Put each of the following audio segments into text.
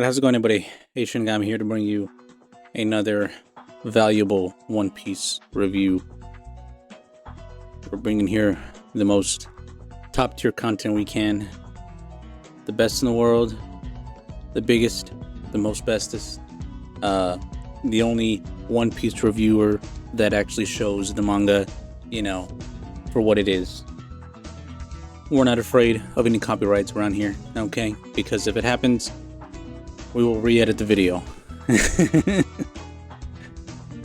Alright, how's it going, everybody? Asian Guy, I'm here to bring you another valuable One Piece review. We're bringing here the most top tier content we can. The best in the world, the biggest, the most bestest. The only One Piece reviewer that actually shows the manga, for what it is. We're not afraid of any copyrights around here, okay? Because if it happens, we will re-edit the video.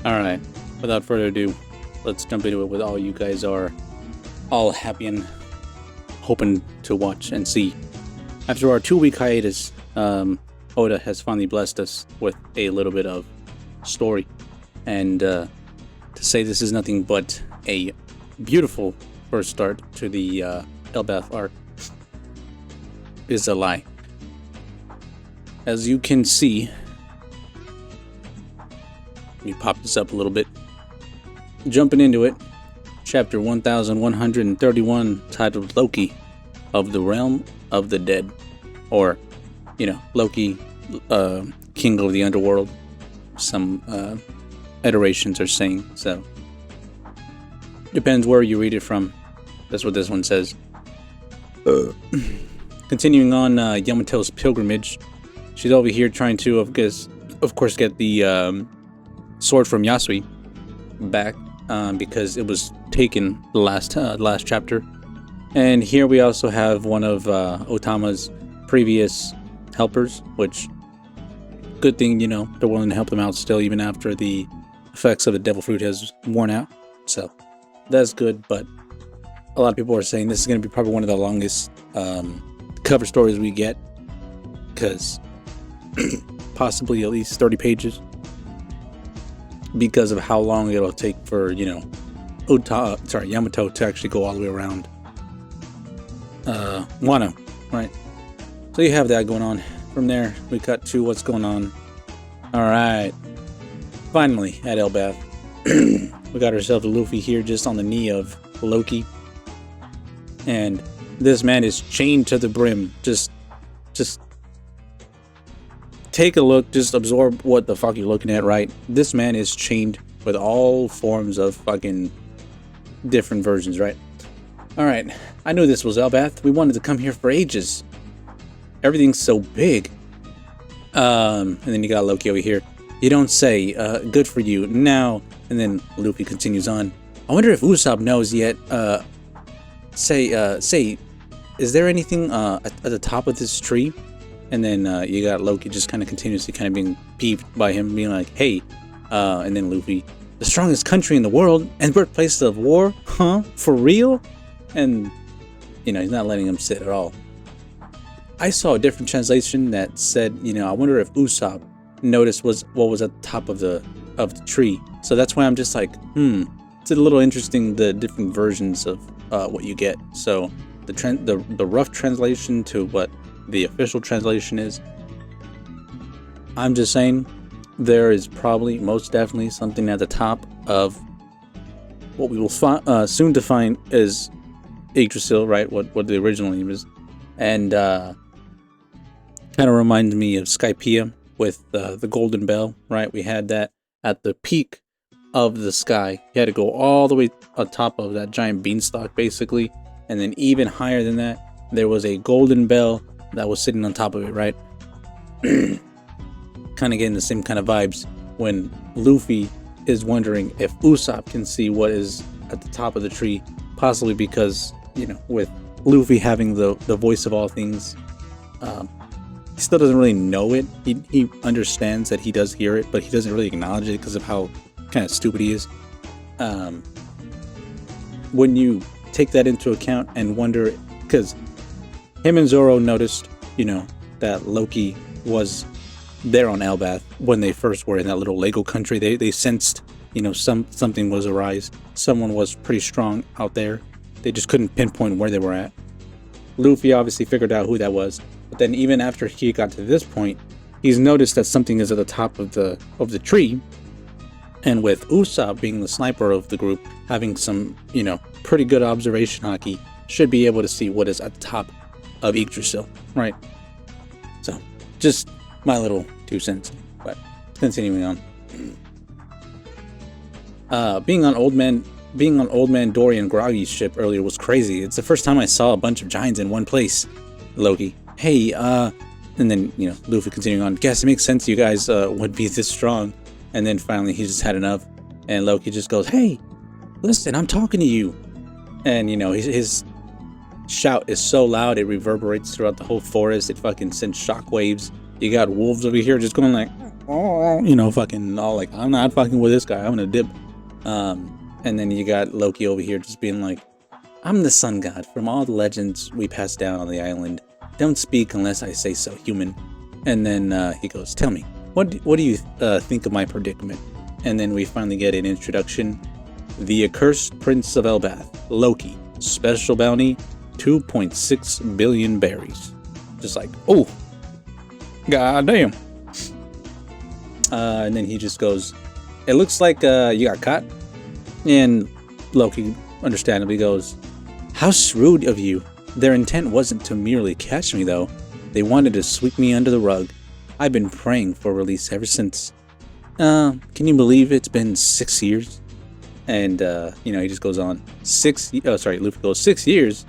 Alright, without further ado, let's jump into it with all you guys are all happy and hoping to watch and see. After our 2-week hiatus, Oda has finally blessed us with a little bit of story. And to say this is nothing but a beautiful first start to the Elbaph arc is a lie. As you can see, let me pop this up a little bit. Jumping into it, chapter 1131, titled Loki of the Realm of the Dead. Or, Loki, King of the Underworld. Some iterations are saying, so. Depends where you read it from. That's what this one says. Continuing on Yamato's pilgrimage. She's over here trying to, of course, get the sword from Yasui back because it was taken the last chapter. And here we also have one of Otama's previous helpers, which good thing, they're willing to help them out still, even after the effects of the devil fruit has worn out. So that's good, but a lot of people are saying this is going to be probably one of the longest cover stories we get, because possibly at least 30 pages, because of how long it'll take for Yamato to actually go all the way around Wano, right? So you have that going on. From there we cut to what's going on. All right, finally at Elbaph. We got ourselves a Luffy here just on the knee of Loki, and this man is chained to the brim. Just take a look, just absorb what the fuck you're looking at, right? This man is chained with all forms of fucking different versions, right? Alright, I knew this was Elbaph. We wanted to come here for ages. Everything's so big. And then you got Loki over here. You don't say, good for you. Now, and then Luffy continues on. I wonder if Usopp knows yet. Say, is there anything at the top of this tree? And then you got Loki just kind of continuously kind of being peeved by him, being like, hey, and then Luffy, the strongest country in the world and birthplace of war? Huh? For real? And, he's not letting him sit at all. I saw a different translation that said, I wonder if Usopp noticed what was at the top of the tree. So that's why I'm just like, it's a little interesting, the different versions of what you get. So the rough translation to what the official translation is, I'm just saying there is probably most definitely something at the top of what we will soon define as Yggdrasil, right? What the original name is. And kind of reminds me of Skypiea with the Golden Bell, right? We had that at the peak of the sky. You had to go all the way on top of that giant beanstalk, basically. And then even higher than that, there was a golden bell that was sitting on top of it, right? Kind of getting the same kind of vibes when Luffy is wondering if Usopp can see what is at the top of the tree, possibly because, with Luffy having the voice of all things, he still doesn't really know it. He understands that he does hear it, but he doesn't really acknowledge it because of how kind of stupid he is. When you take that into account and wonder, because him and Zoro noticed, that Loki was there on Elbaph when they first were in that little Lego country. They sensed, something was arise. Someone was pretty strong out there. They just couldn't pinpoint where they were at. Luffy obviously figured out who that was. But then even after he got to this point, he's noticed that something is at the top of the tree. And with Usopp being the sniper of the group, having some, pretty good observation haki, should be able to see what is at the top of Yggdrasil, right? So, just my little 2 cents. But continuing on. Being on Old Man Dorian Groggy's ship earlier was crazy. It's the first time I saw a bunch of giants in one place. Loki, hey, and then, Luffy continuing on, guess it makes sense you guys would be this strong. And then finally he just had enough. And Loki just goes, hey, listen, I'm talking to you. And, his shout is so loud, it reverberates throughout the whole forest. It fucking sends shockwaves. You got wolves over here just going like, oh, fucking all like, I'm not fucking with this guy. I'm gonna dip. And then you got Loki over here just being like, I'm the sun god from all the legends we passed down on the island. Don't speak unless I say so, human. And then he goes, tell me, what do you think of my predicament? And then we finally get an introduction. The accursed prince of Elbaph, Loki. Special bounty, 2.6 billion berries. Just like, oh, goddamn. And then he just goes, it looks like you got caught. And Loki understandably goes, how shrewd of you. Their intent wasn't to merely catch me, though. They wanted to sweep me under the rug. I've been praying for release ever since. Can you believe it's been 6 years? And, he just goes on. Luffy goes, 6 years.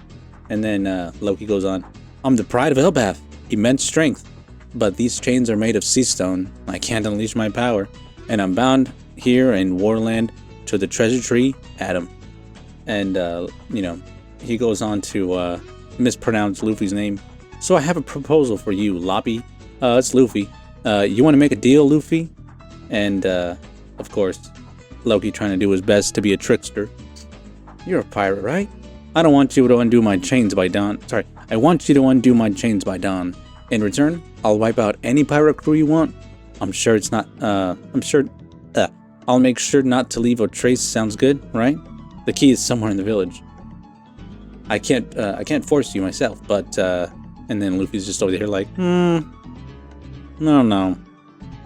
And then Loki goes on, I'm the pride of Elbaph, immense strength. But these chains are made of sea stone. I can't unleash my power. And I'm bound here in Warland to the treasure tree, Adam. And, he goes on to mispronounce Luffy's name. So I have a proposal for you, Loppy. It's Luffy. You want to make a deal, Luffy? And, of course, Loki trying to do his best to be a trickster. You're a pirate, right? I don't want you to undo my chains by dawn. I want you to undo my chains by dawn. In return, I'll wipe out any pirate crew you want. I'll make sure not to leave a trace. Sounds good, right? The key is somewhere in the village. I can't force you myself, but, and then Luffy's just over here like, no.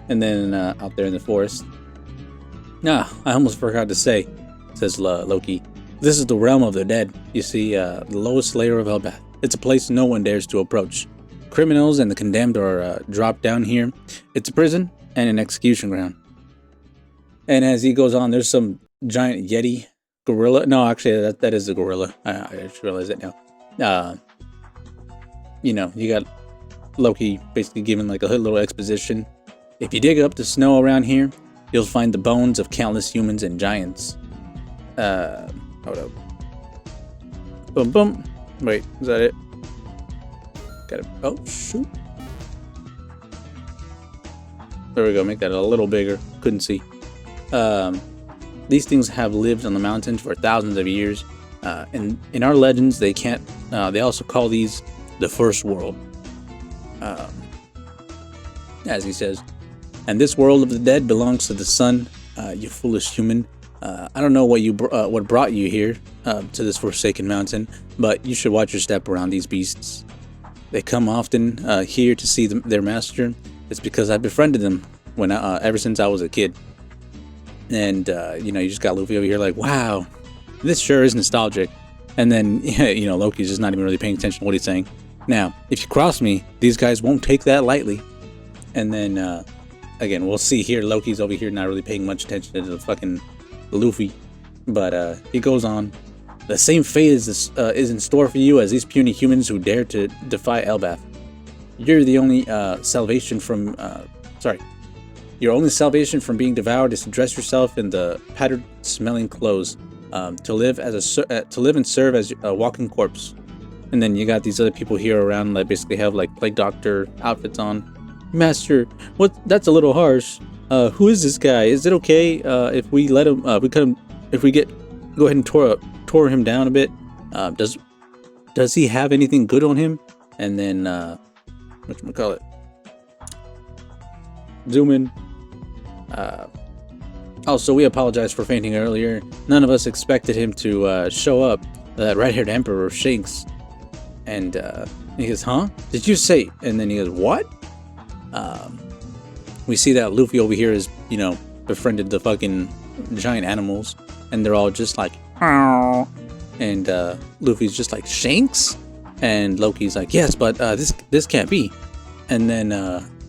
And then, out there in the forest, I almost forgot to say, says Loki, this is the realm of the dead. You see, the lowest layer of Elbaph. It's a place no one dares to approach. Criminals and the condemned are dropped down here. It's a prison and an execution ground. And as he goes on, there's some giant Yeti gorilla. No, actually, that is a gorilla. I just realized it now. You got Loki basically giving like a little exposition. If you dig up the snow around here, you'll find the bones of countless humans and giants. Hold up. Boom, boom. Wait, is that it? Got it. Oh, shoot. There we go. Make that a little bigger. Couldn't see. These things have lived on the mountains for thousands of years. In our legends, they can't. They also call these the first world. As he says, and this world of the dead belongs to the sun. You foolish human. I don't know what brought you here to this forsaken mountain, but you should watch your step around these beasts. They come often here to see their master. It's because I befriended them ever since I was a kid. And you just got Luffy over here like, wow, this sure is nostalgic. And then Loki's just not even really paying attention to what he's saying. Now, if you cross me, these guys won't take that lightly. And then again, we'll see here. Loki's over here not really paying much attention to the fucking Luffy. But he goes on. The same fate is in store for you as these puny humans who dare to defy Elbaph. You're the only salvation from your only salvation from being devoured is to dress yourself in the pattered, smelling clothes, to live and serve as a walking corpse. And then you got these other people here around that basically have like plague doctor outfits on. Master, what? That's a little harsh. Who is this guy? Is it okay if we let him? Go ahead and tore him down a bit. Does he have anything good on him? And then whatchamacallit? Zoom in. Also, we apologize for fainting earlier. None of us expected him to show up. That red-haired Emperor Shanks. And he goes, huh? Did you say? And then he goes, what? We see that Luffy over here is, befriended the fucking giant animals. And they're all just like, oh. And Luffy's just like, Shanks? And Loki's like, yes, but this can't be. And then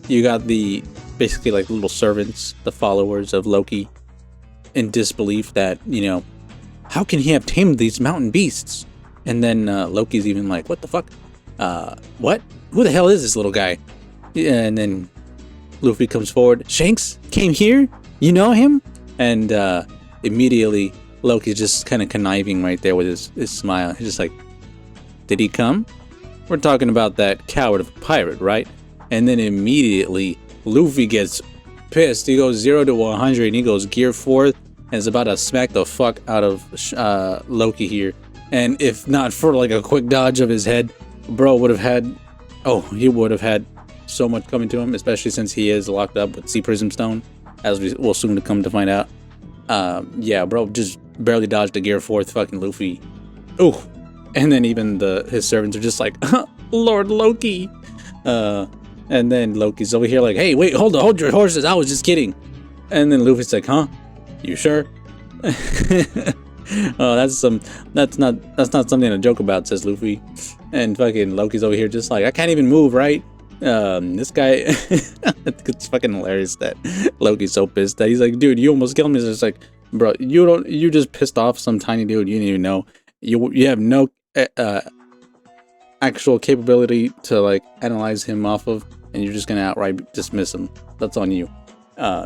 you got the basically like little servants, the followers of Loki, in disbelief that, you know, how can he have tamed these mountain beasts? And then Loki's even like, what the fuck? What? Who the hell is this little guy? Yeah, and then Luffy comes forward. Shanks came here? You know him? And immediately Loki's just kind of conniving right there with his smile. He's just like, did he come? We're talking about that coward of a pirate, right? And then immediately Luffy gets pissed. He goes 0 to 100 and he goes gear 4th and is about to smack the fuck out of Loki here. And if not for like a quick dodge of his head, bro would have had, he would have had so much coming to him, especially since he is locked up with Sea Prism Stone, as we will soon come to find out. Yeah, bro just barely dodged the gear 4th fucking Luffy. Ooh. And then even his servants are just like, Lord Loki. And then Loki's over here like, hey, wait, hold your horses. I was just kidding. And then Luffy's like, huh? You sure? Oh, that's not something to joke about, says Luffy. And fucking Loki's over here just like, I can't even move, right? This guy, it's fucking hilarious that Loki's so pissed that he's like, dude, you almost killed me. It's like, bro, you just pissed off some tiny dude. You didn't even know. You have no actual capability to like analyze him off of, and you're just gonna outright dismiss him. That's on you.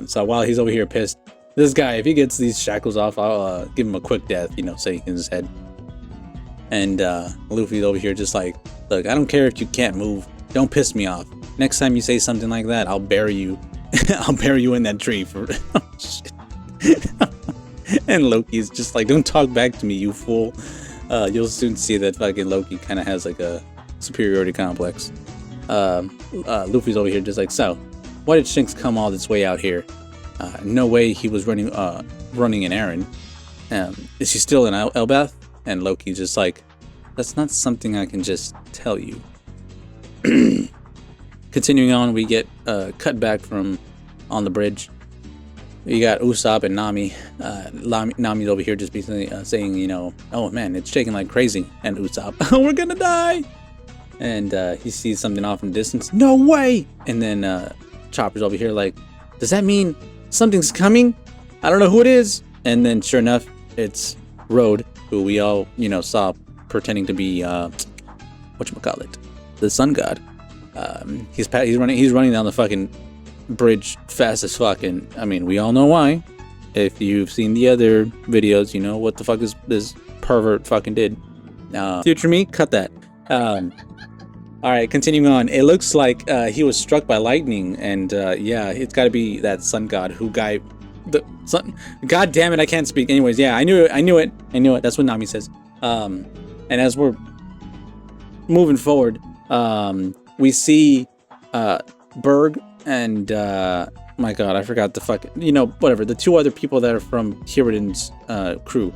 So while he's over here pissed, this guy, if he gets these shackles off, I'll give him a quick death, you know, saying in his head. And Luffy's over here just like, look, I don't care if you can't move. Don't piss me off. Next time you say something like that, I'll bury you. I'll bury you in that tree for. And Loki's just like, don't talk back to me, you fool. You'll soon see that fucking Loki kind of has like a superiority complex. Luffy's over here just like, so, why did Shanks come all this way out here? No way he was running an errand. Is he still in Elbaph? And Loki's just like, that's not something I can just tell you. Continuing on, we get cut back from on the bridge. You got Usopp and Nami. Nami's over here just basically saying, you know, oh man, it's shaking like crazy. And Usopp, oh, we're gonna die. And he sees something off in the distance. No way! And then Chopper's over here like, does that mean something's coming? I don't know who it is. And then sure enough, it's Road, who we all, you know, saw pretending to be whatchamacallit, the sun god. He's running down the fucking bridge fast as fuck, and I mean, we all know why. If you've seen the other videos, you know what the fuck this pervert fucking did. Future me, cut that. All right, continuing on. It looks like he was struck by lightning, and yeah, it's got to be that sun god the sun. God damn it, I can't speak. Anyways, yeah, I knew it. That's what Nami says. And as we're moving forward, we see Berg and my god, I forgot the fuck, you know, whatever, the two other people that are from Hiraden's crew.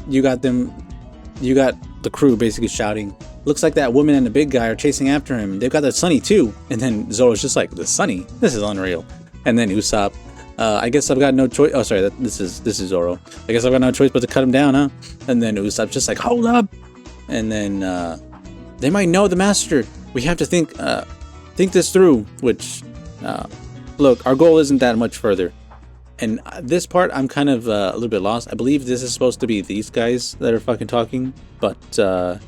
You got the crew basically shouting, looks like that woman and the big guy are chasing after him. They've got the Sunny too. And then Zoro's just like, the Sunny? This is unreal. And then Usopp, I guess I've got no choice. Oh, sorry, this is Zoro. I guess I've got no choice but to cut him down, huh? And then Usopp's just like, hold up. And then they might know the master. We have to think this through. Which, look, our goal isn't that much further. And this part, I'm kind of a little bit lost. I believe this is supposed to be these guys that are fucking talking, but I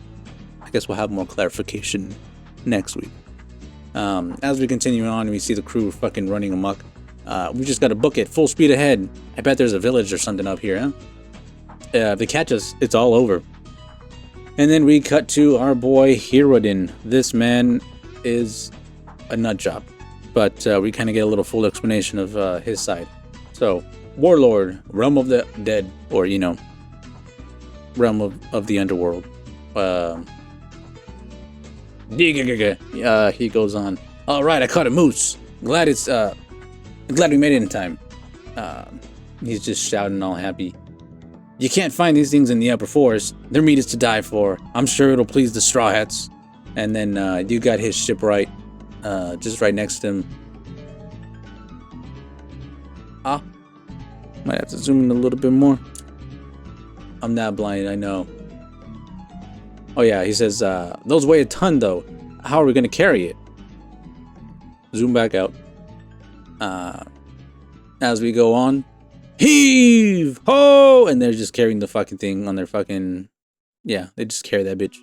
guess we'll have more clarification next week. As we continue on, we see the crew fucking running amok. We just got to book it full speed ahead. I bet there's a village or something up here, huh? If they catch us, it's all over. And then we cut to our boy Hiraden. This man is a nut job, but we kind of get a little full explanation of his side. So, Warlord, Realm of the Dead, or, you know, Realm of the Underworld. He goes on. All right, I caught a moose. Glad we made it in time. He's just shouting all happy. You can't find these things in the upper forest. Their meat is to die for. I'm sure it'll please the Straw Hats. And then you got his shipwright just right next to him. Might have to zoom in a little bit more. I'm not blind, I know. Oh yeah, he says, those weigh a ton though. how are we gonna carry it? Zoom back out. As we go on, heave ho, and they're just carrying the fucking thing on their fucking, yeah, they just carry that bitch.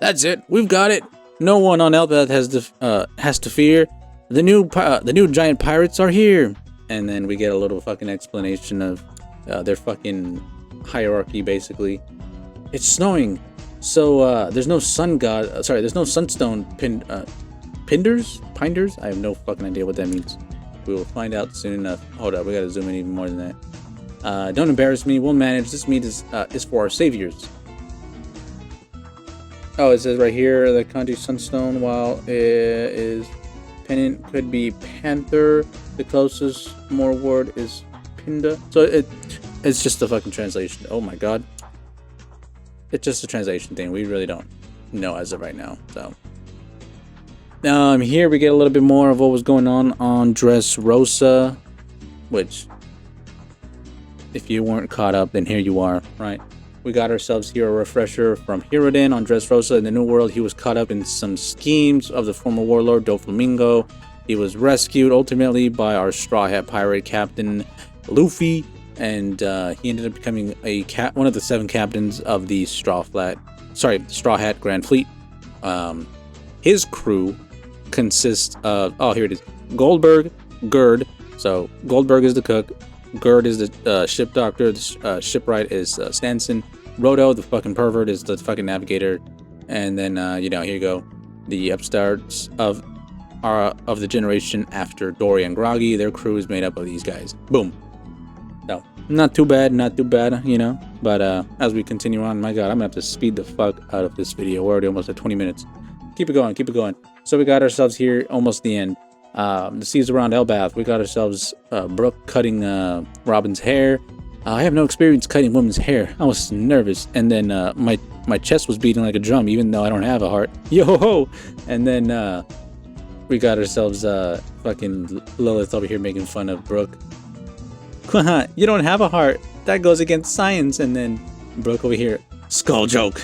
That's it. We've got it. No one on Elbaph has to fear. The new giant pirates are here. And then we get a little fucking explanation of their fucking hierarchy, basically. It's snowing, so there's no sun god. There's no sunstone pinders. I have no fucking idea what that means. We will find out soon enough. Hold up, we gotta zoom in even more than that. Don't embarrass me. We'll manage. This meat is for our saviors. Oh, it says right here the kanji sunstone, while it is pennant, could be panther. The closest more word is pinda. So it's just a fucking translation. Oh my god. It's just a translation thing. We really don't know as of right now. So here we get a little bit more of what was going on Dressrosa, which if you weren't caught up, then here you are, right? We got ourselves here a refresher from Hiroden on Dressrosa. In the New World, he was caught up in some schemes of the former warlord Doflamingo. He was rescued ultimately by our Straw Hat pirate captain Luffy, and he ended up becoming one of the 7 captains of the Straw Hat Grand Fleet. His crew consists of, oh, here it is, Goldberg, Gerd. So Goldberg is the cook, Gerd is the ship doctor, the shipwright is Stanson, Roto, the fucking pervert, is the fucking navigator, and then here you go, the upstarts of the generation after Dory and Groggy. Their crew is made up of these guys. Boom. So not too bad, you know. But as we continue on, my god, I'm gonna have to speed the fuck out of this video. We're already almost at 20 minutes. Keep it going. So we got ourselves here, almost the end. The seas around Elbaph. We got ourselves Brooke cutting Robin's hair. I have no experience cutting women's hair. I was nervous, and then my chest was beating like a drum, even though I don't have a heart. Yo ho! And then we got ourselves fucking Lilith over here making fun of Brooke. You don't have a heart. That goes against science. And then Brooke over here, skull joke.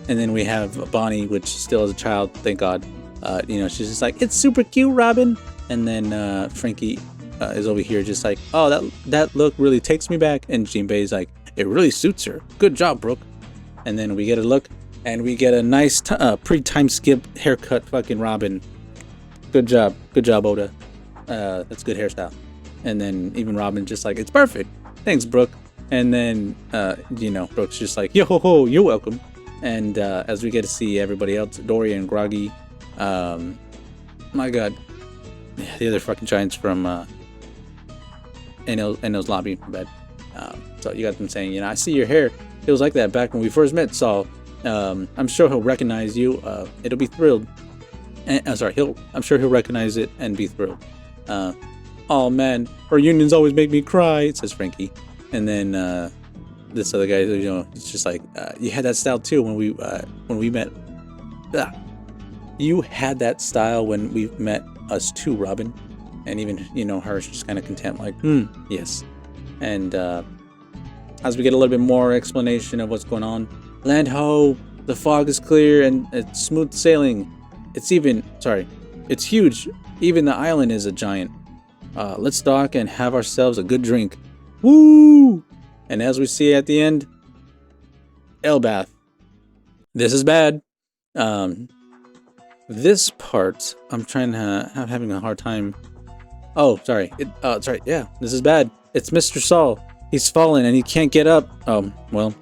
And then we have Bonnie, which still is a child, thank God. She's just like, it's super cute, Robin. And then Frankie is over here just like, oh, that look really takes me back. And Jinbei's like, it really suits her. Good job, Brooke. And then we get a look, and we get a nice pre-time skip haircut fucking Robin. Good job, Oda. That's good hairstyle. And then even Robin just like, it's perfect. Thanks, Brooke. And then, Brooke's just like, yo ho ho, you're welcome. And as we get to see everybody else, Dory and Groggy, my god, yeah, the other fucking giants from Enel's lobby, bed. So you got them saying, I see your hair. It was like that back when we first met, Saul. I'm sure he'll recognize you. It'll be thrilled. I'm sure he'll recognize it and be thrilled. Oh man, reunions always make me cry, says Frankie. And then this other guy, it's just like, you had that style too when we met. You had that style when we met us too, Robin. And even, Her's just kind of content, like, yes. And as we get a little bit more explanation of what's going on, land ho, the fog is clear and it's smooth sailing. It's huge. Even the island is a giant. Let's dock and have ourselves a good drink. Woo! And as we see at the end, Elbaph. This is bad. This part, I'm having a hard time. Oh, sorry. Yeah, this is bad. It's Mr. Saul. He's fallen and he can't get up. Oh, well,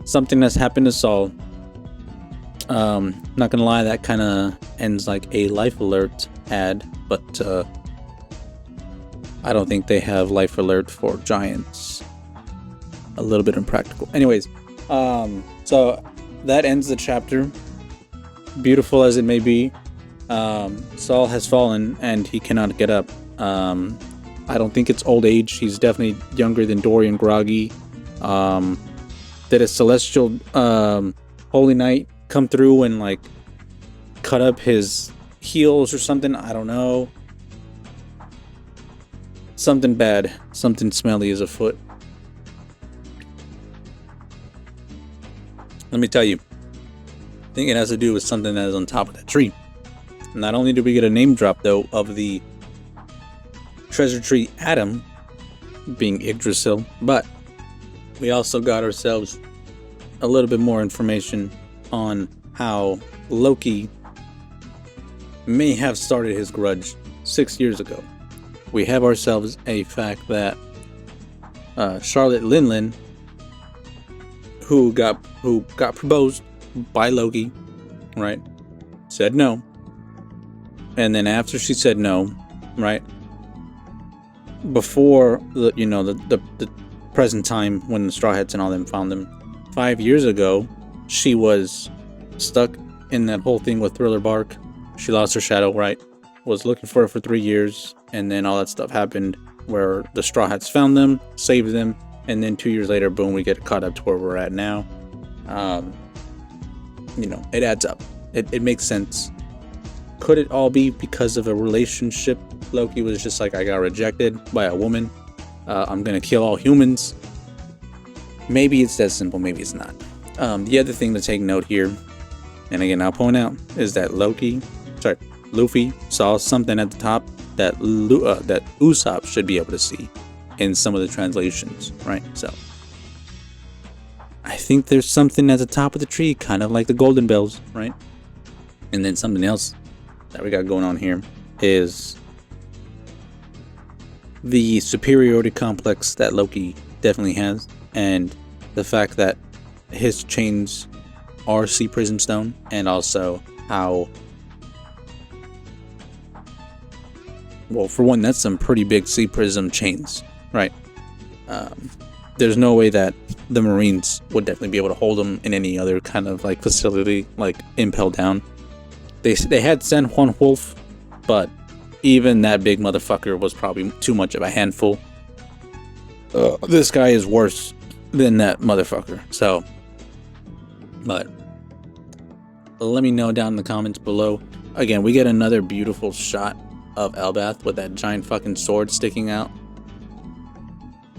something has happened to Saul. Not gonna lie, that kind of ends like a life alert ad, but I don't think they have life alert for giants. A little bit impractical. Anyways, so that ends the chapter. Beautiful as it may be, Saul has fallen and he cannot get up. I don't think it's old age. He's definitely younger than Dory and Groggy. Did a celestial holy knight come through and like cut up his heels or something? I don't know. Something bad, something smelly is afoot. Let me tell you, I think it has to do with something that is on top of that tree. Not only did we get a name drop, though, of the treasure tree Adam being Yggdrasil, but we also got ourselves a little bit more information on how Loki may have started his grudge 6 years ago. We have ourselves a fact that Charlotte Linlin, who got proposed by Loki, right, said no. And then after she said no, right, before the present time when the Straw Hats and all them found them 5 years ago, she was stuck in that whole thing with Thriller Bark. She lost her shadow, right? Was looking for it for 3 years, and then all that stuff happened where the Straw Hats found them, saved them, and then 2 years later, boom, we get caught up to where we're at now. It adds up. It makes sense. Could it all be because of a relationship? Loki was just like, I got rejected by a woman. I'm gonna kill all humans. Maybe it's that simple, maybe it's not. The other thing to take note here, and again, I'll point out, is that Luffy saw something at the top that that Usopp should be able to see in some of the translations, right? So I think there's something at the top of the tree, kind of like the golden bells, right? And then something else that we got going on here is the superiority complex that Loki definitely has, and the fact that his chains are Sea Prism Stone, and also how, well, for one, that's some pretty big Sea Prism chains, right? There's no way that the Marines would definitely be able to hold them in any other kind of like facility, like Impel Down. They had San Juan Wolf, but even that big motherfucker was probably too much of a handful. This guy is worse than that motherfucker. So, but let me know down in the comments below. Again, we get another beautiful shot of Elbaph with that giant fucking sword sticking out,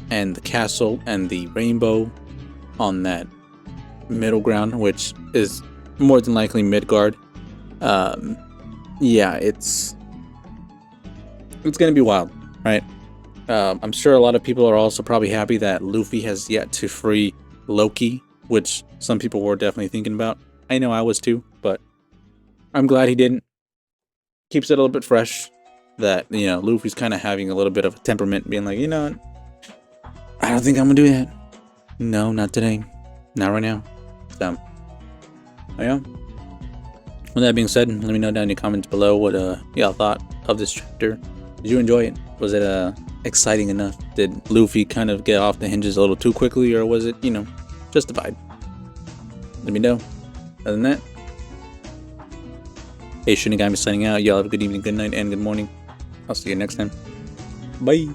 and the castle and the rainbow on that middle ground, which is more than likely Midgard. Yeah, it's gonna be wild, right? I'm sure a lot of people are also probably happy that Luffy has yet to free Loki, which some people were definitely thinking about. I know I was too, but I'm glad he didn't. Keeps it a little bit fresh that, Luffy's kind of having a little bit of a temperament, being like, I don't think I'm gonna do that. No, not today. Not right now. So, yeah. With that being said, let me know down in the comments below what y'all thought of this chapter. Did you enjoy it? Was it exciting enough? Did Luffy kind of get off the hinges a little too quickly, or was it, justified? Let me know. Other than that, hey, Shinigami signing out. Y'all have a good evening, good night, and good morning. I'll see you next time. Bye.